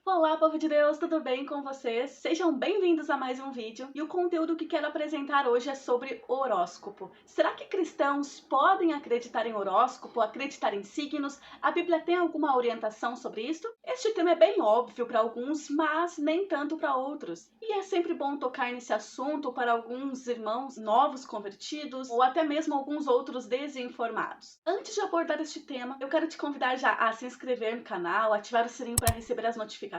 Olá, povo de Deus, tudo bem com vocês? Sejam bem-vindos a mais um vídeo e o conteúdo que quero apresentar hoje é sobre horóscopo. Será que cristãos podem acreditar em horóscopo, acreditar em signos? A Bíblia tem alguma orientação sobre isso? Este tema é bem óbvio para alguns, mas nem tanto para outros. E é sempre bom tocar nesse assunto para alguns irmãos novos convertidos ou até mesmo alguns outros desinformados. Antes de abordar este tema, eu quero te convidar já a se inscrever no canal, ativar o sininho para receber as notificações.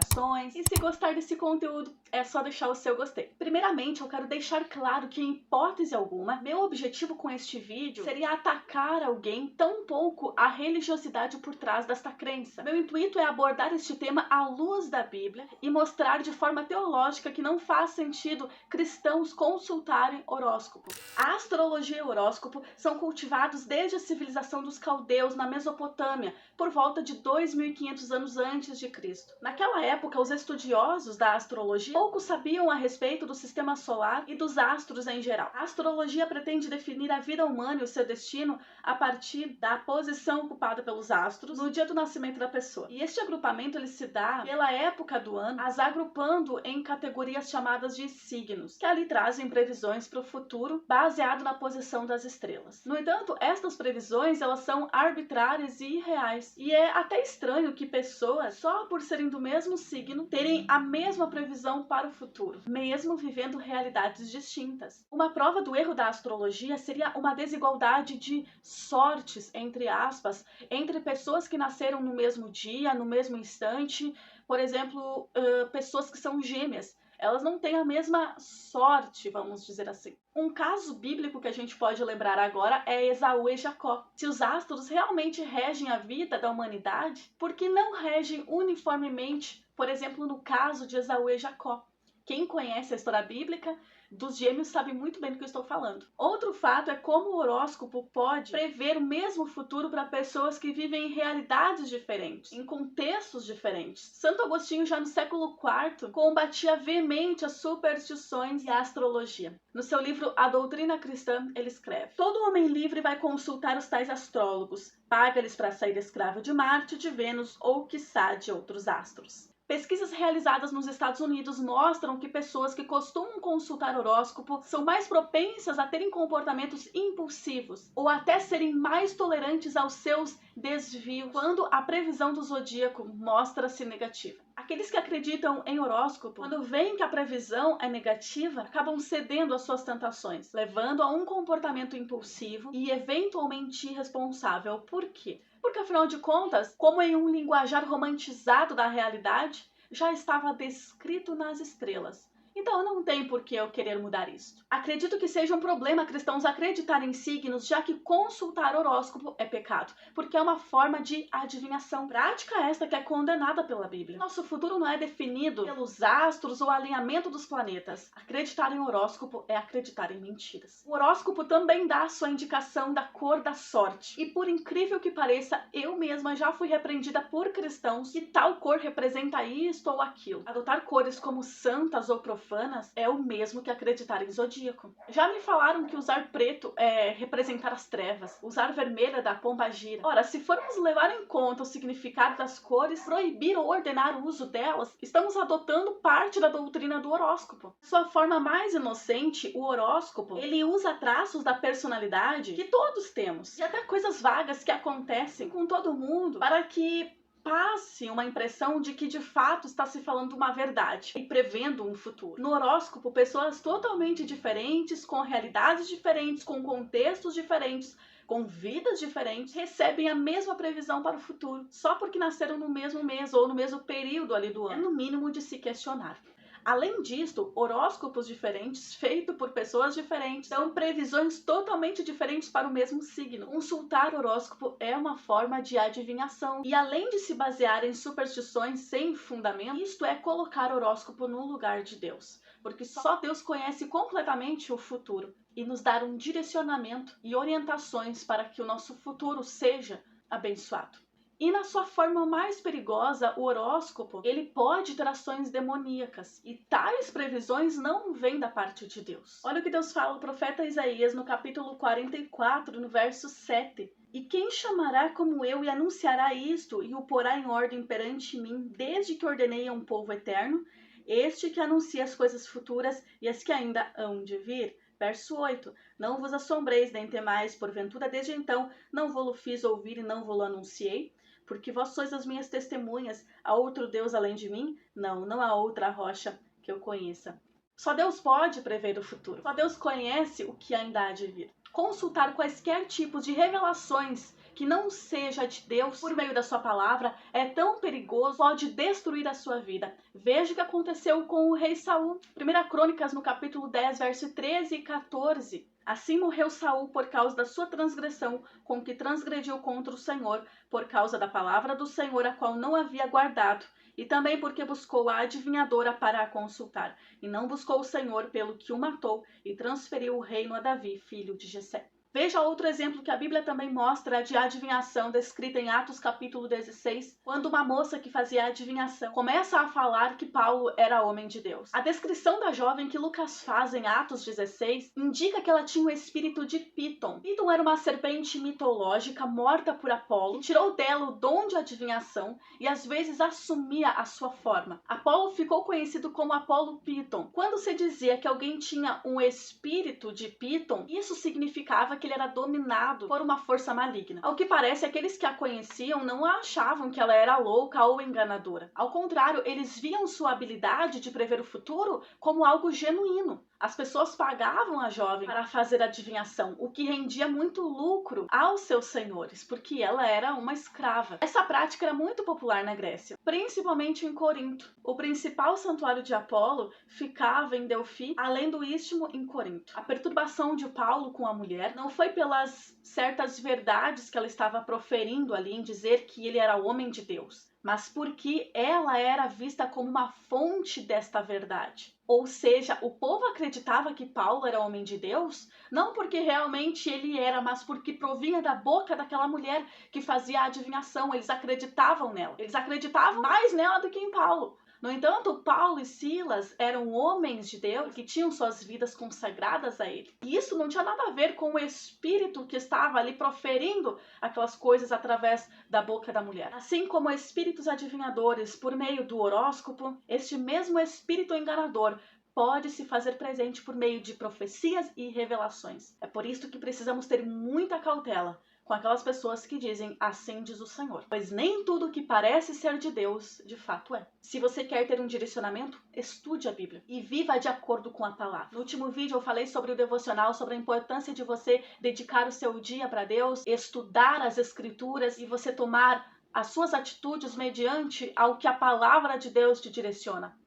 E se gostar desse conteúdo, é só deixar o seu gostei. Primeiramente, eu quero deixar claro que, em hipótese alguma, meu objetivo com este vídeo seria atacar alguém, tampouco a religiosidade por trás desta crença. Meu intuito é abordar este tema à luz da Bíblia e mostrar de forma teológica que não faz sentido cristãos consultarem horóscopo. A astrologia e o horóscopo são cultivados desde a civilização dos caldeus na Mesopotâmia, por volta de 2500 anos antes de Cristo. Naquela época, os estudiosos da astrologia pouco sabiam a respeito do sistema solar e dos astros em geral. A astrologia pretende definir a vida humana e o seu destino a partir da posição ocupada pelos astros no dia do nascimento da pessoa. E este agrupamento ele se dá pela época do ano, as agrupando em categorias chamadas de signos, que ali trazem previsões para o futuro baseado na posição das estrelas. No entanto, estas previsões elas são arbitrárias e irreais. E é até estranho que pessoas, só por serem do mesmo signo, terem a mesma previsão para o futuro, mesmo vivendo realidades distintas. Uma prova do erro da astrologia seria uma desigualdade de sortes, entre aspas, entre pessoas que nasceram no mesmo dia, no mesmo instante. Por exemplo, pessoas que são gêmeas. Elas não têm a mesma sorte, vamos dizer assim. Um caso bíblico que a gente pode lembrar agora é Esaú e Jacó. Se os astros realmente regem a vida da humanidade, por que não regem uniformemente, por exemplo, no caso de Esaú e Jacó? Quem conhece a história bíblica dos gêmeos sabe muito bem do que eu estou falando. Outro fato é como o horóscopo pode prever o mesmo futuro para pessoas que vivem em realidades diferentes, em contextos diferentes. Santo Agostinho, já no século IV, combatia veemente as superstições e a astrologia. No seu livro A Doutrina Cristã, ele escreve: todo homem livre vai consultar os tais astrólogos, paga-lhes para sair escravo de Marte, de Vênus ou quiçá de outros astros. Pesquisas realizadas nos Estados Unidos mostram que pessoas que costumam consultar horóscopo são mais propensas a terem comportamentos impulsivos ou até serem mais tolerantes aos seus desvios quando a previsão do zodíaco mostra-se negativa. Aqueles que acreditam em horóscopo, quando veem que a previsão é negativa, acabam cedendo às suas tentações, levando a um comportamento impulsivo e eventualmente irresponsável. Por quê? Porque, afinal de contas, como em um linguajar romantizado da realidade, já estava descrito nas estrelas. Então não tem por que eu querer mudar isso. Acredito que seja um problema cristãos acreditarem em signos, já que consultar horóscopo é pecado, porque é uma forma de adivinhação. Prática esta que é condenada pela Bíblia. Nosso futuro não é definido pelos astros ou alinhamento dos planetas. Acreditar em horóscopo é acreditar em mentiras. O horóscopo também dá a sua indicação da cor da sorte. E por incrível que pareça, eu mesma já fui repreendida por cristãos que tal cor representa isto ou aquilo. Adotar cores como santas ou profanas é o mesmo que acreditar em zodíaco. Já me falaram que usar preto é representar as trevas, usar vermelho é da pombagira. Ora, se formos levar em conta o significado das cores, proibir ou ordenar o uso delas, estamos adotando parte da doutrina do horóscopo. De sua forma mais inocente, o horóscopo, ele usa traços da personalidade que todos temos, e até coisas vagas que acontecem com todo mundo, para que passe uma impressão de que de fato está se falando uma verdade e prevendo um futuro. No horóscopo, pessoas totalmente diferentes, com realidades diferentes, com contextos diferentes, com vidas diferentes, recebem a mesma previsão para o futuro, só porque nasceram no mesmo mês ou no mesmo período ali do ano. É no mínimo de se questionar. Além disto, horóscopos diferentes, feitos por pessoas diferentes, dão previsões totalmente diferentes para o mesmo signo. Consultar horóscopo é uma forma de adivinhação. E além de se basear em superstições sem fundamento, isto é colocar horóscopo no lugar de Deus. Porque só Deus conhece completamente o futuro e nos dar um direcionamento e orientações para que o nosso futuro seja abençoado. E na sua forma mais perigosa, o horóscopo, ele pode ter ações demoníacas. E tais previsões não vêm da parte de Deus. Olha o que Deus fala ao profeta Isaías no capítulo 44, no verso 7. E quem chamará como eu e anunciará isto e o porá em ordem perante mim, desde que ordenei a um povo eterno? Este que anuncia as coisas futuras e as que ainda hão de vir. Verso 8. Não vos assombreis nem temais, porventura desde então não vou-lo fiz ouvir e não vou-lo anunciei? Porque vós sois as minhas testemunhas. Há outro Deus além de mim? Não, não há outra rocha que eu conheça. Só Deus pode prever o futuro. Só Deus conhece o que ainda há de vir. Consultar quaisquer tipos de revelações que não seja de Deus por meio da sua palavra é tão perigoso, pode destruir a sua vida. Veja o que aconteceu com o rei Saul. 1 Crônicas, no capítulo 10, verso 13 e 14. Assim morreu Saul por causa da sua transgressão, com que transgrediu contra o Senhor, por causa da palavra do Senhor, a qual não havia guardado, e também porque buscou a adivinhadora para a consultar, e não buscou o Senhor, pelo que o matou, e transferiu o reino a Davi, filho de Jessé. Veja outro exemplo que a Bíblia também mostra de adivinhação, descrita em Atos capítulo 16, quando uma moça que fazia adivinhação começa a falar que Paulo era homem de Deus. A descrição da jovem que Lucas faz em Atos 16 indica que ela tinha o espírito de Piton. Piton era uma serpente mitológica morta por Apolo, que tirou dela o dom de adivinhação e às vezes assumia a sua forma. Apolo ficou conhecido como Apolo Piton. Quando se dizia que alguém tinha um espírito de Piton, isso significava que ele era dominado por uma força maligna. Ao que parece, aqueles que a conheciam não achavam que ela era louca ou enganadora. Ao contrário, eles viam sua habilidade de prever o futuro como algo genuíno. As pessoas pagavam a jovem para fazer adivinhação, o que rendia muito lucro aos seus senhores, porque ela era uma escrava. Essa prática era muito popular na Grécia, principalmente em Corinto. O principal santuário de Apolo ficava em Delfi, além do istmo em Corinto. A perturbação de Paulo com a mulher não foi pelas certas verdades que ela estava proferindo ali em dizer que ele era homem de Deus, mas porque ela era vista como uma fonte desta verdade. Ou seja, o povo acreditava que Paulo era homem de Deus, não porque realmente ele era, mas porque provinha da boca daquela mulher que fazia a adivinhação. Eles acreditavam nela. Eles acreditavam mais nela do que em Paulo. No entanto, Paulo e Silas eram homens de Deus que tinham suas vidas consagradas a ele. E isso não tinha nada a ver com o espírito que estava ali proferindo aquelas coisas através da boca da mulher. Assim como espíritos adivinhadores por meio do horóscopo, este mesmo espírito enganador pode se fazer presente por meio de profecias e revelações. É por isso que precisamos ter muita cautela com aquelas pessoas que dizem assim diz o Senhor, pois nem tudo que parece ser de Deus, de fato é. Se você quer ter um direcionamento, estude a Bíblia e viva de acordo com a palavra. No último vídeo eu falei sobre o devocional, sobre a importância de você dedicar o seu dia para Deus, estudar as Escrituras e você tomar as suas atitudes mediante ao que a palavra de Deus te direciona.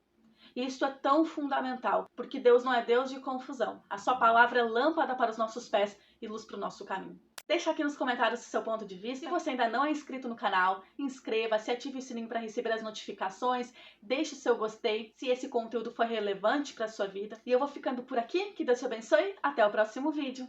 E isso é tão fundamental, porque Deus não é Deus de confusão. A sua palavra é lâmpada para os nossos pés e luz para o nosso caminho. Deixa aqui nos comentários o seu ponto de vista. Se você ainda não é inscrito no canal, inscreva-se, ative o sininho para receber as notificações, deixe o seu gostei se esse conteúdo foi relevante para a sua vida. E eu vou ficando por aqui, que Deus te abençoe, até o próximo vídeo.